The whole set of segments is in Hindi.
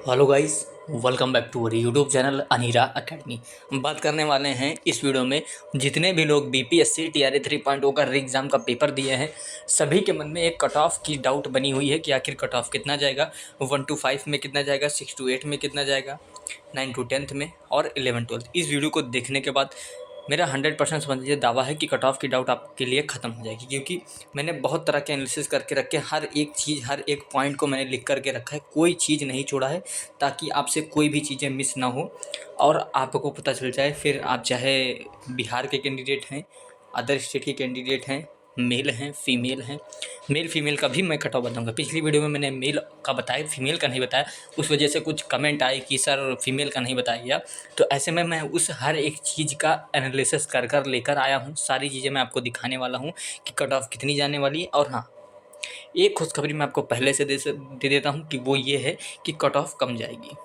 Hello guys, welcome back to our YouTube channel Anira Academy. हम बात करने वाले हैं इस वीडियो में जितने भी लोग बीपीएससी टीआरई 3.0 का री एग्ज़ाम का पेपर दिए हैं, सभी के मन में एक कट ऑफ की डाउट बनी हुई है कि आखिर कट ऑफ कितना जाएगा, 1 to 5 में कितना जाएगा, 6 to 8 में कितना जाएगा, 9 to 10th में और 11 12th। इस वीडियो को देखने के बाद मेरा 100% समझिए दावा है कि कट ऑफ की डाउट आपके लिए ख़त्म हो जाएगी, क्योंकि मैंने बहुत तरह के एनालिसिस करके रखे, हर एक चीज़ हर एक पॉइंट को मैंने लिख करके रखा है, कोई चीज़ नहीं छोड़ा है ताकि आपसे कोई भी चीज़ें मिस ना हो और आपको पता चल जाए। फिर आप चाहे बिहार के कैंडिडेट हैं, अदर स्टेट के कैंडिडेट हैं, मेल हैं, फीमेल हैं, मेल फीमेल का भी मैं कट ऑफ बताऊँगा। पिछली वीडियो में मैंने मेल का बताया, फीमेल का नहीं बताया, उस वजह से कुछ कमेंट आए कि सर फीमेल का नहीं बताया गया। तो ऐसे में मैं उस हर एक चीज़ का एनालिसिस कर कर लेकर आया हूँ, सारी चीज़ें मैं आपको दिखाने वाला हूँ कि कट ऑफ कितनी जाने वाली है। और हाँ, एक खुशखबरी मैं आपको पहले से दे देता हूँ कि वो ये है कि कट ऑफ कम जाएगी।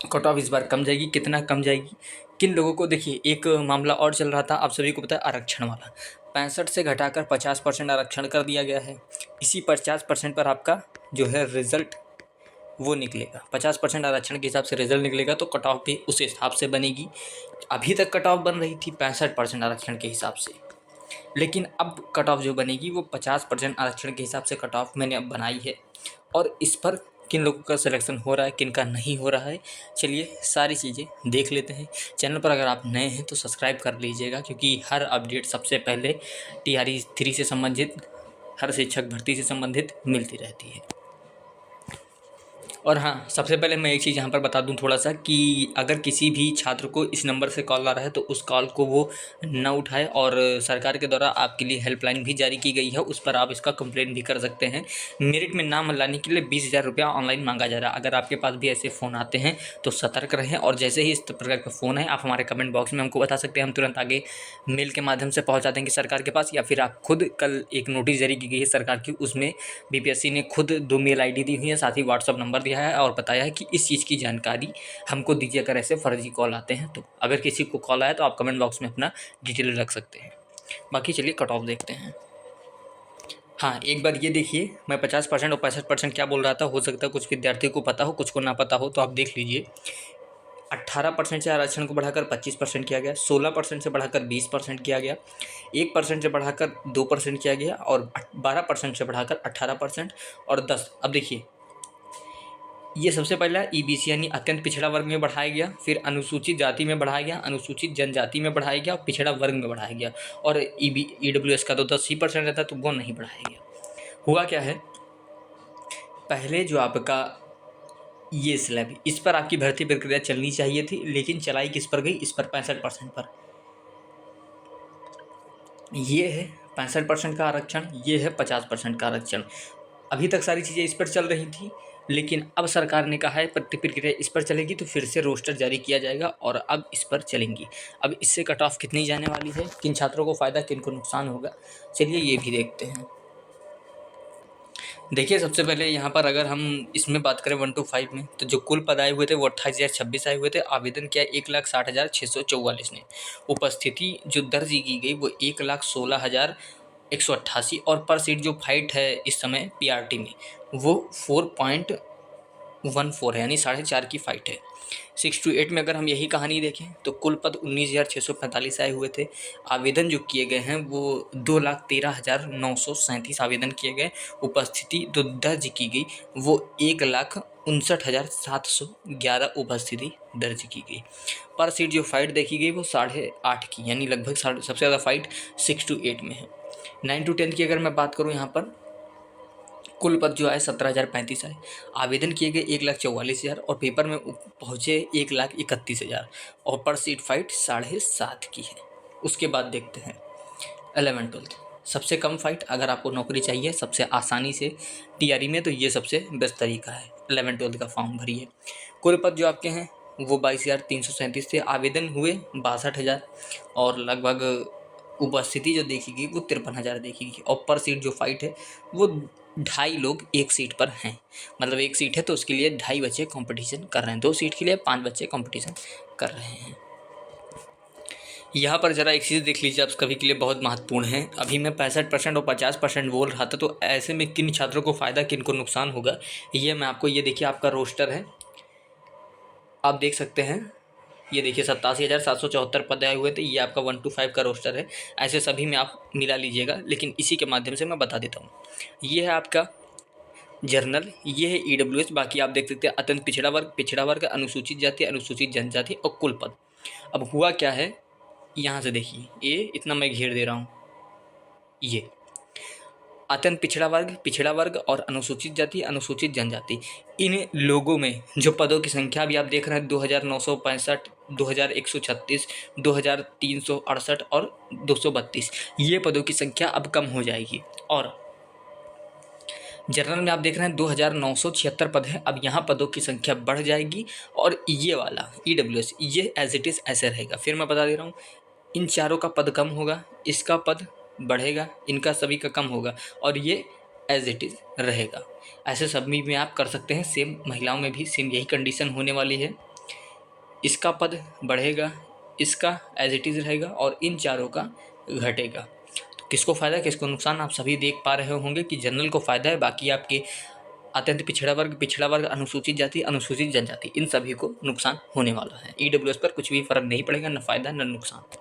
कट ऑफ इस बार कम जाएगी। कितना कम जाएगी, किन लोगों को, देखिए एक मामला और चल रहा था, आप सभी को पता है, आरक्षण वाला 65 से घटाकर 50% आरक्षण कर दिया गया है। इसी 50% पर आपका जो है रिजल्ट वो निकलेगा। 50% आरक्षण के हिसाब से रिजल्ट निकलेगा तो कट ऑफ भी उस हिसाब से बनेगी। अभी तक कट ऑफ बन रही थी 65% आरक्षण के हिसाब से, लेकिन अब कट ऑफ जो बनेगी वो 50% आरक्षण के हिसाब से कट ऑफ मैंने अब बनाई है। और इस पर किन लोगों का सिलेक्शन हो रहा है, किन का नहीं हो रहा है, चलिए सारी चीज़ें देख लेते हैं। चैनल पर अगर आप नए हैं तो सब्सक्राइब कर लीजिएगा, क्योंकि हर अपडेट सबसे पहले टीआरई 3 से संबंधित, हर शिक्षक भर्ती से संबंधित मिलती रहती है। और हाँ, सबसे पहले मैं एक चीज़ यहाँ पर बता दूँ थोड़ा सा कि अगर किसी भी छात्र को इस नंबर से कॉल आ रहा है तो उस कॉल को वो न उठाए, और सरकार के द्वारा आपके लिए हेल्पलाइन भी जारी की गई है, उस पर आप इसका कंप्लेंट भी कर सकते हैं। मेरिट में नाम लाने के लिए 20,000 रुपया ऑनलाइन मांगा जा रहा है। अगर आपके पास भी ऐसे फ़ोन आते हैं तो सतर्क रहें, और जैसे ही इस प्रकार का फ़ोन है आप हमारे कमेंट बॉक्स में हमको बता सकते हैं, हम तुरंत आगे मेल के माध्यम से पहुँचा देंगे सरकार के पास, या फिर आप खुद, कल एक नोटिस जारी की गई है सरकार की, उसमें बीपीएससी ने खुद 2 मेल आईडी दी हुई है, साथ ही व्हाट्सअप नंबर दिया है और बताया है कि इस चीज़ की जानकारी हमको दीजिए अगर ऐसे फर्जी कॉल आते हैं तो। अगर किसी को कॉल आया तो आप कमेंट बॉक्स में अपना डिटेल रख सकते हैं। बाकी चलिए कट ऑफ देखते हैं। हाँ, एक बार ये देखिए, मैं 50% और 65% क्या बोल रहा था, हो सकता है कुछ विद्यार्थी को पता हो, कुछ को ना पता हो, तो आप देख लीजिए। 18% से आरक्षण को बढ़ाकर 25% किया गया, 16% से बढ़ाकर 20% किया गया, 1% से बढ़ाकर 2% किया गया, और 12% से बढ़ाकर 18%, और 10। अब देखिए, ये सबसे पहला ईबीसी यानी अत्यंत पिछड़ा वर्ग में बढ़ाया गया, फिर अनुसूचित जाति में बढ़ाया गया, अनुसूचित जनजाति में बढ़ाया गया और पिछड़ा वर्ग में बढ़ाया गया। और ईडब्ल्यूएस का तो 10% रहता, तो वो नहीं बढ़ाया गया। हुआ क्या है, पहले जो आपका ये स्लैब, इस पर आपकी भर्ती प्रक्रिया चलनी चाहिए थी, लेकिन चलाई किस पर गई, इस पर 65% पर। ये है 65% का आरक्षण, ये है 50% का आरक्षण। अभी तक सारी चीज़ें इस पर चल रही थी, लेकिन अब सरकार ने कहा है भर्ती प्रक्रिया इस पर चलेगी, तो फिर से रोस्टर जारी किया जाएगा और अब इस पर चलेंगी। अब इससे कट ऑफ कितनी जाने वाली है, किन छात्रों को फ़ायदा, किन को नुकसान होगा, चलिए ये भी देखते हैं। देखिए, सबसे पहले यहाँ पर अगर हम इसमें बात करें 1 to 5 में, तो जो कुल पद आए हुए थे वो 28,026 आए हुए थे। आवेदन किया 1,60,644 ने। उपस्थिति जो दर्ज की गई वो 1,16,188, और पर सीट जो फाइट है इस समय पीआरटी में वो 4.14 है, यानी 4.5 की फाइट है। 6 to 8 में अगर हम यही कहानी देखें तो कुल पद 19,645 आए हुए थे। आवेदन जो किए गए हैं वो 2,13,937 आवेदन किए गए। उपस्थिति जो दर्ज की गई वो 1,59,711 उपस्थिति दर्ज की गई। पर सीट जो फाइट देखी गई वो 8.5 की, यानी लगभग सबसे ज़्यादा फाइट 6 to 8 में है। 9 to 10 की अगर मैं बात करूँ, यहाँ पर कुल पद जो आए 17,035 आए। आवेदन किए गए 1,44,000 और पेपर में पहुँचे 1,31,000, और पर सीट फाइट 7.5 की है। उसके बाद देखते हैं 11 12। सबसे कम फाइट, अगर आपको नौकरी चाहिए सबसे आसानी से टीआरई में, तो ये सबसे बेस्ट तरीका है। 11 12 का फॉर्म भरिए। कुल पद जो आपके हैं वो 22,337 थे। आवेदन हुए 62,000, और लगभग उपस्थिति जो देखी गई वो 53,000 देखी गई, और पर सीट जो फाइट है वो 2.5 लोग एक सीट पर हैं। मतलब एक सीट है तो उसके लिए 2.5 बच्चे कंपटीशन कर रहे हैं, 2 सीट के लिए 5 बच्चे कंपटीशन कर रहे हैं। यहाँ पर ज़रा एक चीज़ देख लीजिए, आप सभी के लिए बहुत महत्वपूर्ण है। अभी मैं 65% और 50% बोल रहा था, तो ऐसे में किन छात्रों को फ़ायदा, किन को नुकसान होगा, ये मैं आपको, ये देखिए आपका रोस्टर है, आप देख सकते हैं, ये देखिए 87,774 पद आए हुए थे। ये आपका 1 to 5 का रोस्टर है। ऐसे सभी में आप मिला लीजिएगा, लेकिन इसी के माध्यम से मैं बता देता हूँ। ये है आपका जर्नल, ये है ईडब्ल्यूएस। बाकी आप देख सकते हैं अत्यंत पिछड़ा वर्ग, अनुसूचित जाति, अनुसूचित जनजाति और कुल पद। अब हुआ क्या है, यहाँ से देखिए, ये इतना मैं घेर दे रहा हूँ। ये अत्यंत पिछड़ा वर्ग और अनुसूचित जाति, अनुसूचित जनजाति, इन लोगों में जो पदों की संख्या भी आप देख रहे हैं 2965, 2136, 2368 और 232, ये पदों की संख्या अब कम हो जाएगी। और जनरल में आप देख रहे हैं 2976 पद है, अब यहाँ पदों की संख्या बढ़ जाएगी। और ये वाला ईडब्ल्यूएस ये एज इट इज़ ऐसे रहेगा। फिर मैं बता दे रहा हूँ, इन चारों का पद कम होगा, इसका पद बढ़ेगा, इनका सभी का कम होगा, और ये एज इट इज़ रहेगा। ऐसे सभी में आप कर सकते हैं। सेम महिलाओं में भी सेम यही कंडीशन होने वाली है। इसका पद बढ़ेगा, इसका एज इट इज़ रहेगा, और इन चारों का घटेगा। तो किसको फ़ायदा किसको नुकसान, आप सभी देख पा रहे होंगे कि जनरल को फ़ायदा है। बाकी आपके अत्यंत पिछड़ा वर्ग, अनुसूचित जाति, अनुसूचित जनजाति, इन सभी को नुकसान होने वाला है। ईडब्ल्यूएस पर कुछ भी फर्क नहीं पड़ेगा, न फ़ायदा न नुकसान।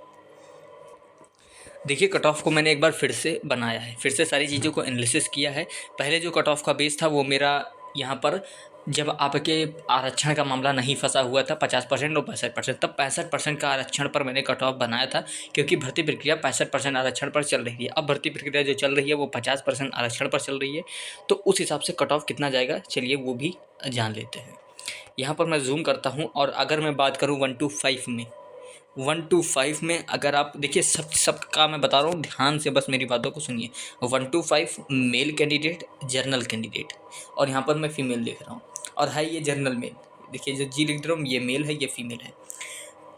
देखिए कट ऑफ को मैंने एक बार फिर से बनाया है, फिर से सारी चीज़ों को एनालिसिस किया है। पहले जो कट ऑफ का बेस था वो मेरा यहाँ पर, जब आपके आरक्षण का मामला नहीं फंसा हुआ था 50% और 65%, तब 65% का आरक्षण पर मैंने कट ऑफ बनाया था, क्योंकि भर्ती प्रक्रिया 65% आरक्षण पर चल रही है। अब भर्ती प्रक्रिया जो चल रही है वो 50% आरक्षण पर चल रही है, तो उस हिसाब से कट ऑफ कितना जाएगा चलिए वो भी जान लेते हैं। यहाँ पर मैं जूम करता हूँ, और अगर मैं बात करूँ 1 to 5 में, 1 to 5 में अगर आप देखिए, सबका मैं बता रहा हूँ, ध्यान से बस मेरी बातों को सुनिए। 1 to 5 male candidate, journal candidate, और यहाँ पर मैं फीमेल देख रहा हूँ, और है ये जर्नल मेल। देखिए जो जी लिख रहा हूँ ये मेल है, ये फीमेल है।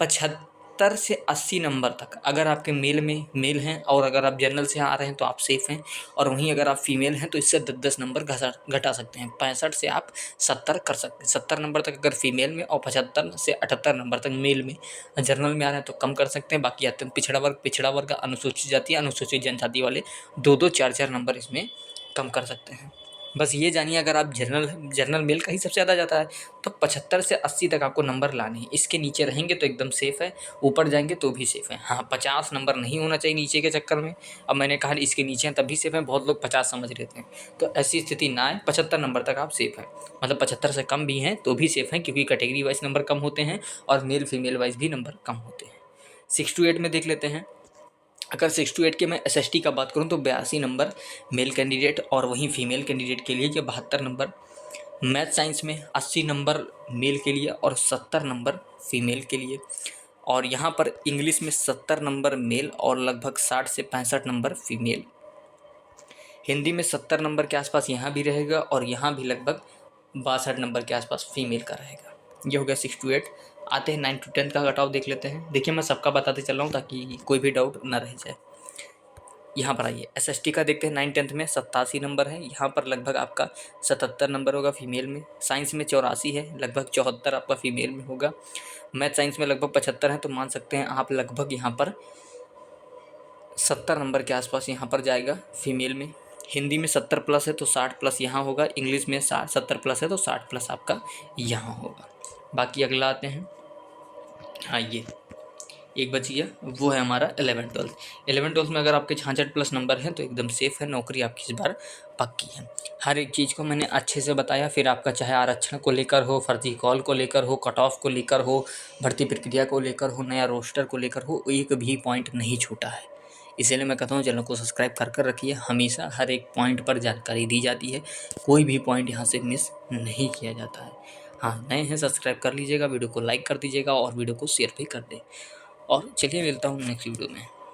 75 से 80 नंबर तक अगर आपके मेल में मेल हैं, और अगर आप जर्नल से आ रहे हैं तो आप सेफ़ हैं। और वहीं अगर आप फीमेल हैं तो इससे 10-10 नंबर घटा सकते हैं। 65 से आप 70 कर सकते हैं, 70 नंबर तक अगर फीमेल में, और 75 से 78 नंबर तक मेल में जर्नल में आ रहे हैं तो कम कर सकते हैं। बाकी अत्यंत पिछड़ा वर्ग, अनुसूचित जाति, अनुसूचित जनजाति वाले 2-2, 4-4 नंबर इसमें कम कर सकते हैं। बस ये जानिए, अगर आप जर्नल मेल का ही सबसे ज़्यादा जाता है तो 75 से 80 तक आपको नंबर लाने हैं। इसके नीचे रहेंगे तो एकदम सेफ़ है, ऊपर जाएंगे तो भी सेफ़ है। हाँ, 50 नंबर नहीं होना चाहिए नीचे के चक्कर में। अब मैंने कहा इसके नीचे हैं तब भी सेफ़ है, बहुत लोग 50 समझ लेते हैं, तो ऐसी स्थिति ना आए। 75 नंबर तक आप सेफ़ हैं, मतलब 75 से कम भी हैं तो भी सेफ़ हैं, क्योंकि कैटेगरी वाइज नंबर कम होते हैं और मेल फीमेल वाइज भी नंबर कम होते हैं। 6 to 8 में देख लेते हैं। अगर 6 to 8 के मैं SST का बात करूं तो 82 नंबर मेल कैंडिडेट, और वहीं फीमेल कैंडिडेट के लिए ये 72 नंबर। मैथ साइंस में 80 नंबर मेल के लिए और 70 नंबर फीमेल के लिए। और यहाँ पर इंग्लिश में 70 नंबर मेल और लगभग 60 से 65 नंबर फीमेल। हिंदी में 70 नंबर के आसपास यहाँ भी रहेगा, और यहाँ भी लगभग 62 नंबर के आसपास फीमेल का रहेगा। ये हो गया 6 to 8। आते हैं 9 to 10 का कट ऑफ देख लेते हैं। देखिए मैं सबका बताते चल रहा हूँ ताकि कोई भी डाउट ना रह जाए। यहाँ पर आइए, SST का देखते हैं। 9-10 में 87 नंबर है, यहाँ पर लगभग आपका 77 नंबर होगा फीमेल में। साइंस में 84 है, लगभग 74 आपका फीमेल में होगा। मैथ साइंस में लगभग 75 है, तो मान सकते हैं आप लगभग यहाँ पर 70 नंबर के आसपास यहाँ पर जाएगा फीमेल में। हिंदी में 70 प्लस है तो 60 प्लस यहाँ होगा। इंग्लिश में 70 प्लस है तो 60 प्लस आपका यहाँ होगा। बाकी अगला आते हैं। हाँ, ये एक बच गया, वो है हमारा 11-12 में अगर आपके 66 प्लस नंबर हैं तो एकदम सेफ़ है, नौकरी आपकी इस बार पक्की है। हर एक चीज़ को मैंने अच्छे से बताया। फिर आपका चाहे आरक्षण को लेकर हो, फर्जी कॉल को लेकर हो, कट ऑफ को लेकर हो, भर्ती प्रक्रिया को लेकर हो, नया रोस्टर को लेकर हो, एक भी पॉइंट नहीं छूटा है। इसीलिए मैं कहता हूँ चैनल को सब्सक्राइब कर रखिए। हमेशा हर एक पॉइंट पर जानकारी दी जाती है, कोई भी पॉइंट यहाँ से मिस नहीं किया जाता है। हाँ, नए हैं सब्सक्राइब कर लीजिएगा, वीडियो को लाइक कर दीजिएगा और वीडियो को शेयर भी कर दें। और चलिए मिलता हूँ नेक्स्ट वीडियो में।